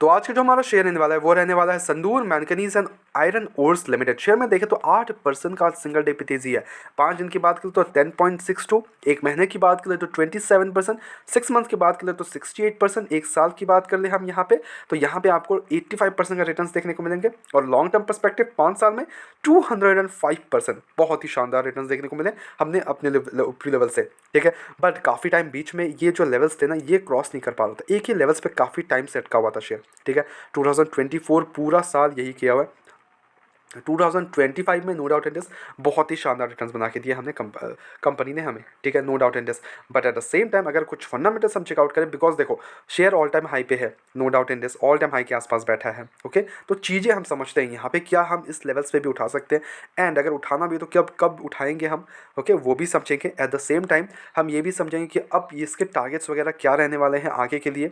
तो आज का जो हमारा शेयर रहने वाला है वो रहने वाला है Sandur manganese and iron ores limited. Share में देखें तो 8% का सिंगल डे पे तेजी है। 5 दिन की बात करें तो 10.62, एक महीने की बात करें तो 27%, 6 मंथ की बात करें तो 68%, एक साल की बात कर ले हम यहाँ पे तो यहाँ पे आपको 85% का रिटर्न्स देखने को मिलेंगे और लॉन्ग टर्म पर्सपेक्टिव 5 साल में 205%, बहुत ही शानदार रिटर्न्स देखने को मिले हमने अपने ऊपरी लेवल से। ठीक है, बट काफ़ी टाइम बीच में ये जो लेवल्स थे ना ये क्रॉस नहीं कर पा रहा था, एक ही लेवल्स पे काफ़ी टाइम से अटका हुआ था शेयर। ठीक है, 2024 पूरा साल यही किया हुआ है। 2025 में नो डाउट इन दिस बहुत ही शानदार रिटर्न्स बना के दिए हमने कंपनी ने हमें। ठीक है, no doubt in this, but at the same time अगर कुछ फंडामेंटल्स हम चेकआउट करें, बिकॉज देखो शेयर ऑल टाइम हाई पे है, no doubt in this all time high के आसपास बैठा है। ओके, तो चीज़ें हम समझते हैं यहाँ पे क्या हम इस लेवल्स पे भी उठा सकते हैं, एंड अगर उठाना भी तो कब कब उठाएंगे हम, ओके वो भी समझेंगे। एट द सेम टाइम हम ये भी समझेंगे कि अब इसके टारगेट्स वगैरह क्या रहने वाले हैं आगे के लिए,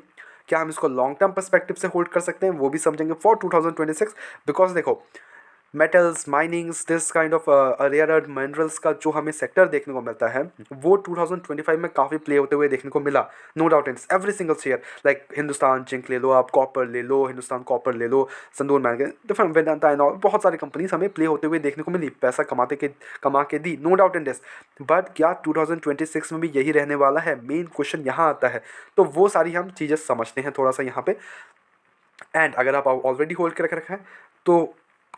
क्या हम इसको लॉन्ग टर्म पर्सपेक्टिव से होल्ड कर सकते हैं, वो भी समझेंगे फॉर 2026। बिकॉज देखो metals, minings, this kind of rare earth minerals का जो हमें सेक्टर देखने को मिलता है वो 2025 में काफ़ी प्ले होते हुए देखने को मिला। No doubt it's every single share like Hindustan zinc ले लो, आप कॉपर ले लो, हिंदुस्तान कॉपर ले लो, Sandur manganese, different Vedanta and all, बहुत सारी कंपनीज हमें प्ले होते हुए देखने को मिली, पैसा कमा के दी, no doubt in this. But क्या 2026 में भी यही रहने वाला है, मेन क्वेश्चन यहाँ आता है। तो वो सारी हम चीज़ें समझते हैं थोड़ा सा यहाँ पे। एंड अगर आप ऑलरेडी होल्ड कर रखा है तो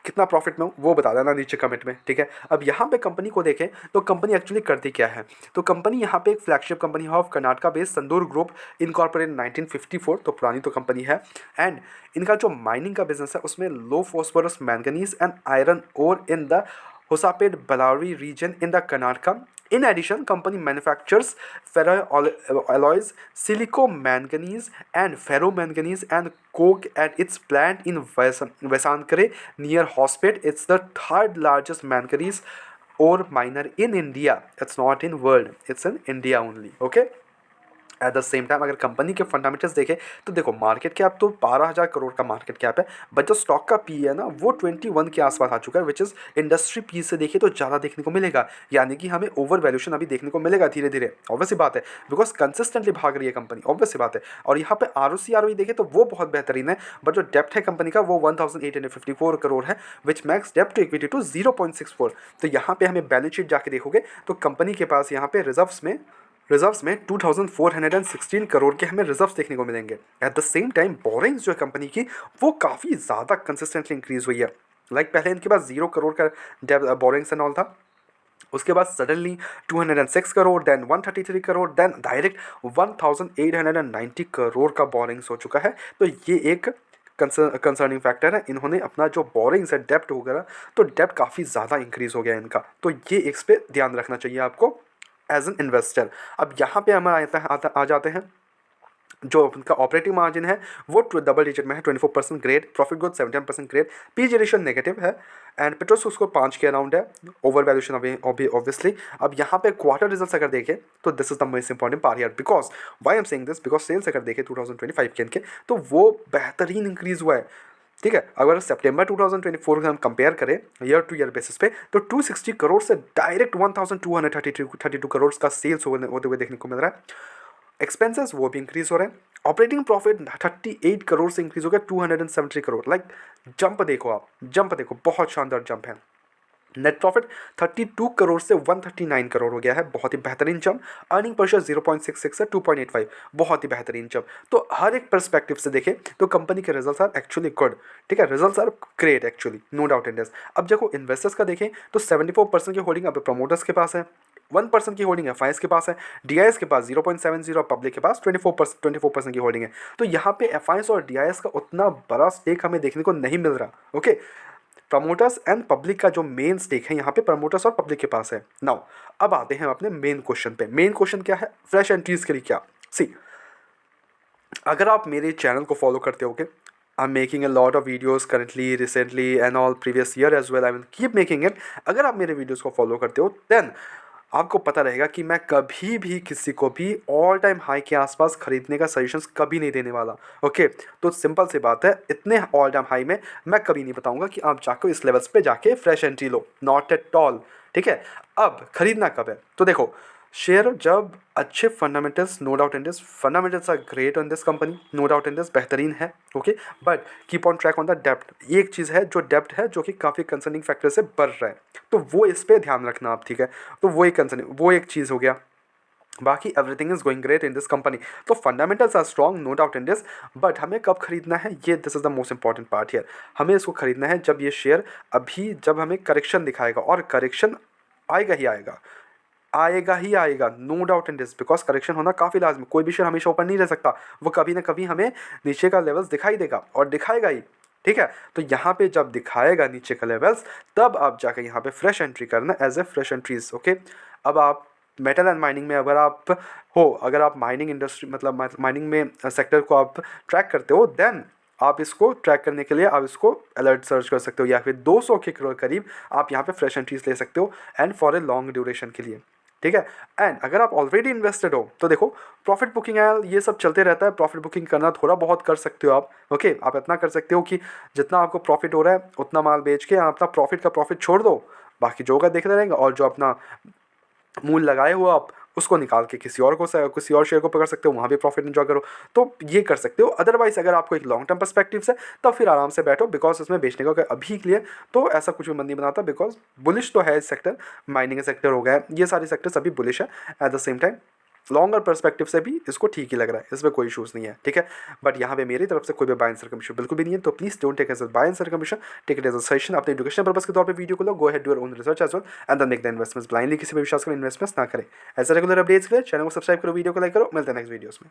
कितना प्रॉफिट में हो वो बता देना नीचे कमेंट में। ठीक है, अब यहाँ पे कंपनी को देखें तो कंपनी एक्चुअली करती क्या है, तो कंपनी यहाँ पे एक फ्लैगशिप कंपनी है of Karnataka based संदूर group incorporated 1954, तो पुरानी तो कंपनी है। एंड इनका जो माइनिंग का बिजनेस है उसमें low phosphorus manganese and iron ore in the Hosapet Bellary region in the Karnataka. In addition, company manufactures ferroalloys, silicomanganese and ferromanganese and coke at its plant in Vesankare near Hospet. It's the third largest manganese ore miner in India. It's not in world. It's in India only. Okay. Eight the same time अगर company के fundamentals देखें तो देखो market cap तो 12,000 करोड़ का market cap है, but जो stock का पी है ना वो 21 के आसपास आ चुका है, विच इज़ इंडस्ट्री पी से देखें तो ज़्यादा देखने को मिलेगा, यानी कि हमें ओवर वैल्यूशन अभी देखने को मिलेगा धीरे धीरे, ऑब्वियस सी बात है, बिकॉज कंसिस्टेंटली भाग रही है कंपनी, ऑब्वियस सी बात है। और यहाँ पे ROC देखें तो वो बहुत बेहतरीन है, बट जो डेप्ट है कंपनी का वो 1854 करोड़ है, विच मैक्स डेप्ट टू इक्विटी टू 0.64। तो यहाँ पे हमें बैलेंस शीट जाके देखोगे तो कंपनी के पास यहाँ पे रिजर्व्स में 2416 करोड़ के हमें रिजर्व्स देखने को मिलेंगे। Eight the same time borings जो है कंपनी की वो काफ़ी ज़्यादा कंसिस्टेंटली इंक्रीज हुई है। लाइक पहले इनके पास 0 करोड़ का बोरिंग्स एंड ऑल था, उसके बाद suddenly 206 crore, then 133 crore, then direct 1890 crore का बोरिंग्स हो चुका है। तो ये एक कंसर्निंग फैक्टर है, इन्होंने अपना जो बोरिंग्स है डेप्ट वगैरह, तो डेप्ट काफ़ी ज़्यादा इंक्रीज हो गया इनका, तो ये इस पर ध्यान रखना चाहिए आपको एज एन इन्वेस्टर। अब यहाँ पे हम आ जाते हैं जो उनका ऑपरेटिंग मार्जिन है वो डबल डिजिट में है, 24% grade, profit growth 17% grade, PG ratio negative है एंड पेट्रोस उसको 5 के अराउंड है, ओवर वैल्यूशन ऑब्वियसली। अब यहाँ पे क्वार्टर रिजल्ट्स अगर देखें तो this is the most important part here, because why I am saying this, because sales अगर देखें 2025 के इनके तो वो बेहतरीन इंक्रीज हुआ है। ठीक है, अगर सितंबर 2024 हम कंपेयर करें ईयर टू ईयर बेसिस पे तो 260 करोड़ से डायरेक्ट 1232 करोड़ का सेल्स होते हुए देखने को मिल रहा है। एक्सपेंसेस वो भी इंक्रीज हो रहे हैं, ऑपरेटिंग प्रॉफिट 38 करोड़ से इंक्रीज हो गया 273 करोड़। लाइक जंप देखो, आप जंप देखो, बहुत शानदार जंप है। नेट प्रॉफिट 32 करोड़ से 139 करोड़ हो गया है, बहुत ही बेहतरीन जंप। अर्निंग पर शेयर 0.66 से 2.85, बहुत ही बेहतरीन जंप। तो हर एक पर्सपेक्टिव से देखें तो कंपनी के रिजल्ट्स आर एक्चुअली गुड। ठीक है, results are great actually, no doubt in this. अब देखो इन्वेस्टर्स का देखें तो 74% की होल्डिंग अब प्रमोटर्स के पास है, 1% की होल्डिंग एफआईएस के पास है, डीआईएस के पास 0.70, पब्लिक के पास 24% की होल्डिंग है। तो यहाँ पे एफआईएस और डीआईएस का उतना बड़ा स्टेक हमें देखने को नहीं मिल रहा। ओके, प्रमोटर्स एंड पब्लिक का जो मेन स्टेक है यहाँ पे प्रमोटर्स और पब्लिक के पास है। नाउ अब आते हैं अपने मेन क्वेश्चन पे। मेन क्वेश्चन क्या है, फ्रेश एंट्रीज के लिए क्या, सी अगर आप मेरे चैनल को फॉलो करते होगे, I am making a lot of videos currently, recently and all, previous year as well, I will keep making it. अगर आप मेरे वीडियोस को फॉलो करते हो देन आपको पता रहेगा कि मैं कभी भी किसी को भी ऑल टाइम हाई के आसपास खरीदने का सजेशंस कभी नहीं देने वाला। ओके, तो सिंपल सी बात है, इतने ऑल टाइम हाई में मैं कभी नहीं बताऊंगा कि आप जाकर इस लेवल्स पे जाके fresh entry low, not at all. ठीक है, अब खरीदना कब है, तो देखो शेयर जब अच्छे fundamentals, no doubt in this, fundamentals are great on this company, no doubt in this, बेहतरीन है, okay, but keep on track on the डेप्ट। एक चीज़ है जो डेप्ट है जो कि काफ़ी कंसर्निंग फैक्टर से बढ़ रहा है, तो वो इस पर ध्यान रखना आप, ठीक है। तो वो एक कंसर्निंग, वो एक चीज़ हो गया। बाकी everything is going great in this company. तो fundamentals are strong, no doubt in this, but हमें कब खरीदना है, ये this is the most important part here. हमें इसको खरीदना है जब ये शेयर अभी, जब हमें करेक्शन दिखाएगा, और करेक्शन आएगा ही आएगा, आएगा ही आएगा, no doubt in this, because correction होना काफ़ी लाजमी, कोई भी शेयर हमेशा ऊपर नहीं रह सकता, वो कभी ना कभी हमें नीचे का लेवल्स दिखाई देगा और दिखाएगा ही, ठीक है। तो यहाँ पे जब दिखाएगा नीचे का लेवल्स, तब आप जाकर यहाँ पे फ्रेश एंट्री करना as a fresh entries, okay. अब आप मेटल एंड माइनिंग में अगर आप हो, अगर आप माइनिंग इंडस्ट्री मतलब माइनिंग में सेक्टर को आप ट्रैक करते हो, देन आप इसको ट्रैक करने के लिए आप इसको अलर्ट सर्च कर सकते हो, या फिर 200 के करीब आप यहाँ पे फ्रेश एंट्रीज ले सकते हो, and for a long duration के लिए, ठीक है। एंड अगर आप ऑलरेडी इन्वेस्टेड हो तो देखो, प्रॉफिट बुकिंग है, ये सब चलते रहता है, प्रॉफिट बुकिंग करना थोड़ा बहुत कर सकते हो आप, ओके। आप इतना कर सकते हो कि जितना आपको प्रॉफिट हो रहा है उतना माल बेच के आप अपना प्रॉफिट का प्रॉफिट छोड़ दो, बाकी जो होगा देखते रहेंगे, और जो अपना मूल लगाए हुआ आप उसको निकाल के किसी और को, किसी और शेयर को पकड़ सकते हो, वहाँ भी प्रॉफिट एंजॉय करो, तो ये कर सकते हो। अदरवाइज अगर आपको एक लॉन्ग टर्म पर्सपेक्टिव से, तब फिर आराम से बैठो, बिकॉज इसमें बेचने का अगर अभी के लिए तो ऐसा कुछ भी मन नहीं बनाता, बिकॉज बुलिश तो है इस सेक्टर, माइनिंग सेक्टर हो गया, ये सारे सेक्टर्स अभी बुलिश है। Eight the same time longer perspective से भी इसको ठीक ही लग रहा है, इसमें कोई इशूज़ नहीं है, ठीक है। बट यहाँ पे मेरी तरफ से कोई भी बाय एंड सेल कमीशन बिल्कुल भी नहीं है, तो please don't take as buy and sell commission, take it as a suggestion. अपने एजुकेशन पर्पस के तौर पे वीडियो को लो, go ahead do your own research as well, and then make the investments. Blindly किसी पे विश्वास कर इन्वेस्टमेंट्स ना करें। ऐसे रेगुलर अपडेट्स के लिए चैनल को सब्सक्राइब करो, वीडियो को लाइक करो, मिलते हैं नेक्स्ट वीडियोस में।